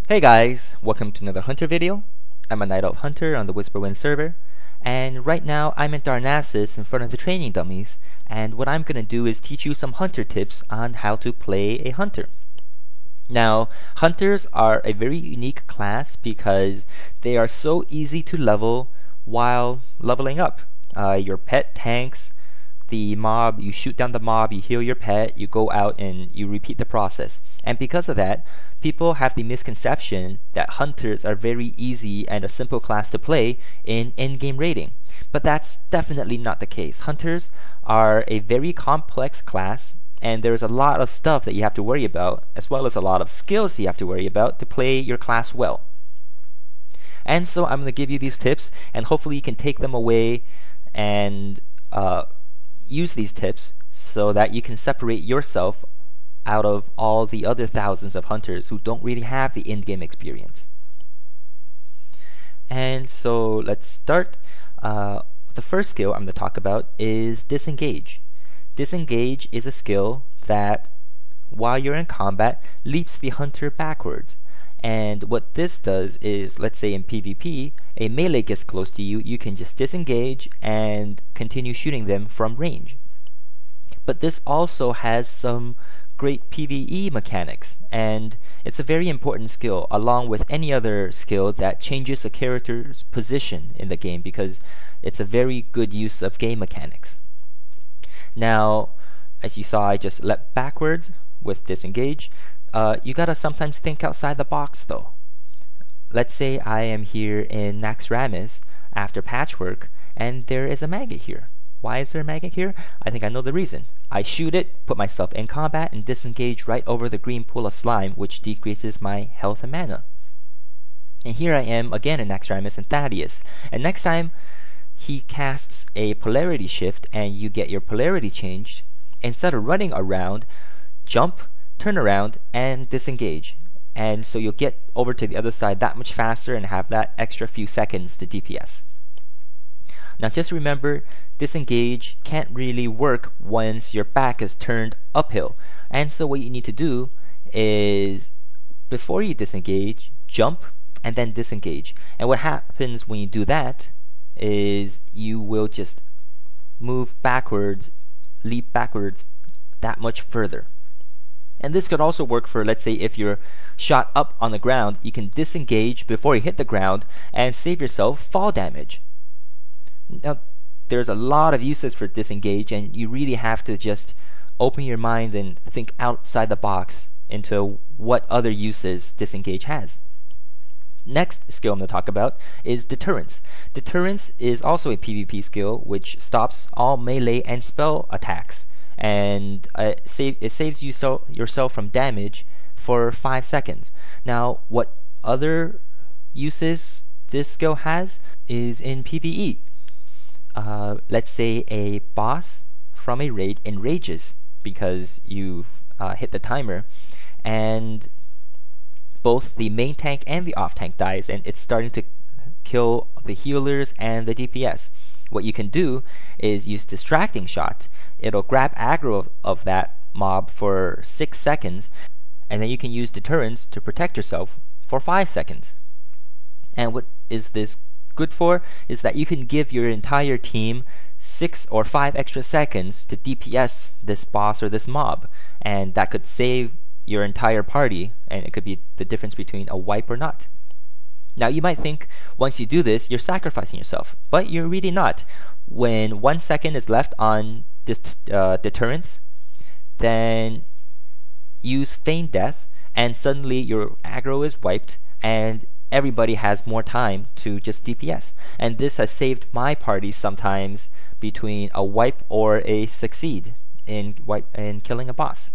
Hey guys, welcome to another Hunter video. I'm a Night Elf Hunter on the Whisperwind server, and right now I'm in Darnassus in front of the training dummies, and what I'm gonna do is teach you some hunter tips on how to play a hunter. Now, hunters are a very unique class because they are so easy to level while leveling up. Your pet tanks the mob, you shoot down the mob, you heal your pet, you go out and you repeat the process. And because of that, people have the misconception that hunters are very easy and a simple class to play in in-game raiding. But that's definitely not the case. Hunters are a very complex class, and there's a lot of stuff that you have to worry about, as well as a lot of skills you have to worry about to play your class well. And so I'm going to give you these tips, and hopefully you can take them away and use these tips so that you can separate yourself out of all the other thousands of hunters who don't really have the in-game experience. And so let's start. The first skill I'm going to talk about is Disengage. Disengage is a skill that, while you're in combat, leaps the hunter backwards. And what this does is, let's say in PvP, a melee gets close to you, you can just disengage and continue shooting them from range. But this also has some great PvE mechanics, and it's a very important skill along with any other skill that changes a character's position in the game, because it's a very good use of game mechanics. Now, as you saw, I just leapt backwards with Disengage. You gotta sometimes think outside the box though. Let's say I am here in Naxxramas after patchwork and there is a maggot here. Why is there a maggot here? I think I know the reason. I shoot it, put myself in combat, and disengage right over the green pool of slime, which decreases my health and mana. And here I am again in Naxxramas and Thaddeus, and next time he casts a polarity shift and you get your polarity changed, instead of running around, jump, turn around, and disengage. And so you'll get over to the other side that much faster and have that extra few seconds to DPS. Now just remember, disengage can't really work once your back is turned uphill. And so what you need to do is, before you disengage, jump and then disengage. And what happens when you do that is you will just move backwards, leap backwards that much further. And this could also work for, let's say, if you're shot up on the ground, you can disengage before you hit the ground and save yourself fall damage. Now, there's a lot of uses for disengage, and you really have to just open your mind and think outside the box into what other uses disengage has. Next skill I'm going to talk about is Deterrence. Deterrence is also a PvP skill which stops all melee and spell attacks, and it saves you yourself from damage for 5 seconds. Now, what other uses this skill has is in PvE. Let's say a boss from a raid enrages because you've hit the timer, and both the main tank and the off tank dies, and it's starting to kill the healers and the DPS. What you can do is use Distracting Shot. It'll grab aggro of that mob for 6 seconds, and then you can use Deterrence to protect yourself for 5 seconds. And what is this good for is that you can give your entire team 6 or 5 extra seconds to DPS this boss or this mob, and that could save your entire party, and it could be the difference between a wipe or not. Now you might think once you do this you're sacrificing yourself, but you're really not. When 1 second is left on Deterrence, then use Feign Death, and suddenly your aggro is wiped and everybody has more time to just DPS. And this has saved my party sometimes between a wipe or a succeed in killing a boss.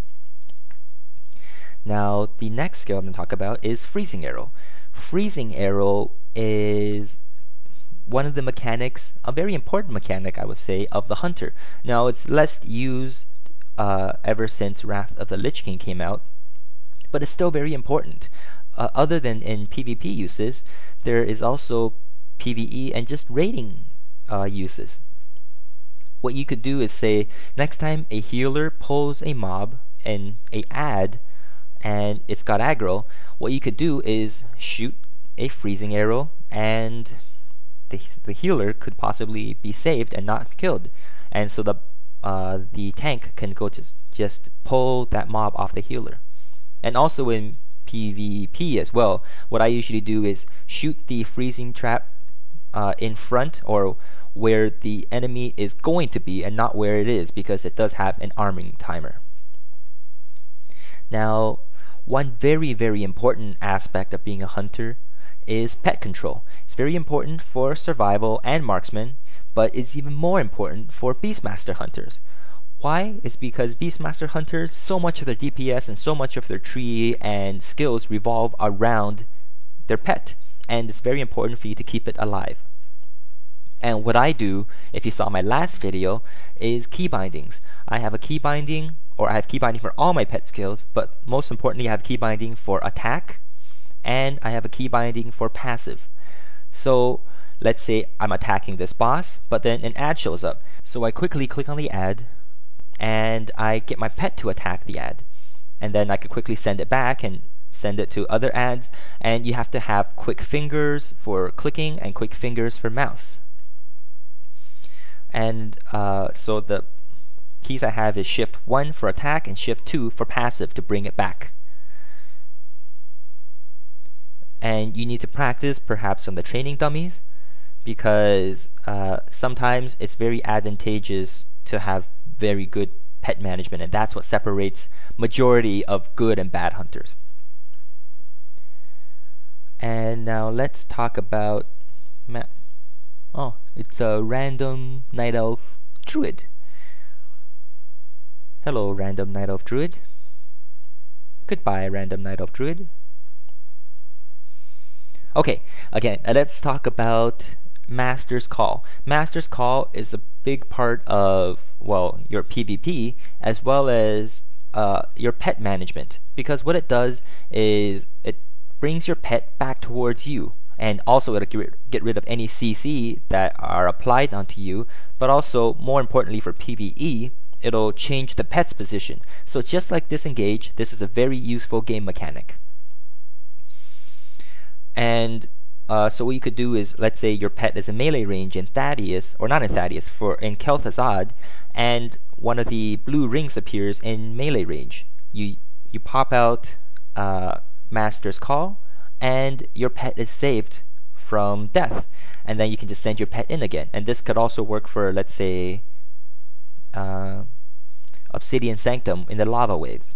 Now the next skill I'm going to talk about is Freezing Arrow. Freezing Arrow is one of the mechanics, a very important mechanic I would say, of the hunter. Now it's less used ever since Wrath of the Lich King came out, but it's still very important. Other than in PvP uses, there is also PvE and just raiding uses. What you could do is say, next time a healer pulls a mob in a ad, and it's got aggro, what you could do is shoot a freezing arrow, and the healer could possibly be saved and not killed, and so the tank can go to just pull that mob off the healer. And also in PvP as well, what I usually do is shoot the freezing trap in front, or where the enemy is going to be, and not where it is, because it does have an arming timer. Now, one very, very important aspect of being a hunter is pet control. It's very important for survival and marksmen, but it's even more important for Beastmaster hunters. Why? It's because Beastmaster hunters, so much of their DPS and so much of their tree and skills revolve around their pet, and it's very important for you to keep it alive. And what I do, if you saw my last video, is keybindings. I have a keybinding, or I have keybinding for all my pet skills, but most importantly I have keybinding for attack, and I have a keybinding for passive. So let's say I'm attacking this boss, but then an ad shows up. So I quickly click on the ad, and I get my pet to attack the ad. And then I could quickly send it back and send it to other ads, and you have to have quick fingers for clicking and quick fingers for mouse. And so the keys I have is Shift 1 for attack and Shift 2 for passive to bring it back. And you need to practice perhaps on the training dummies, because sometimes it's very advantageous to have very good pet management, and that's what separates majority of good and bad hunters. And now let's talk about it's a random night elf druid. Hello, random night elf druid. Goodbye, random night elf druid. Okay, again, let's talk about Master's Call. Master's Call is a big part of, well, your PvP as well as your pet management, because what it does is it brings your pet back towards you, and also it'll get rid of any CC that are applied onto you, but also more importantly for PvE, it'll change the pet's position. So just like Disengage, this is a very useful game mechanic. And so what you could do is, let's say your pet is in melee range in Thaddeus, or not in Thaddeus, in Kel'Thuzad, and one of the blue rings appears in melee range. You pop out Master's Call, and your pet is saved from death, and then you can just send your pet in again. And this could also work for, let's say, Obsidian Sanctum in the lava waves.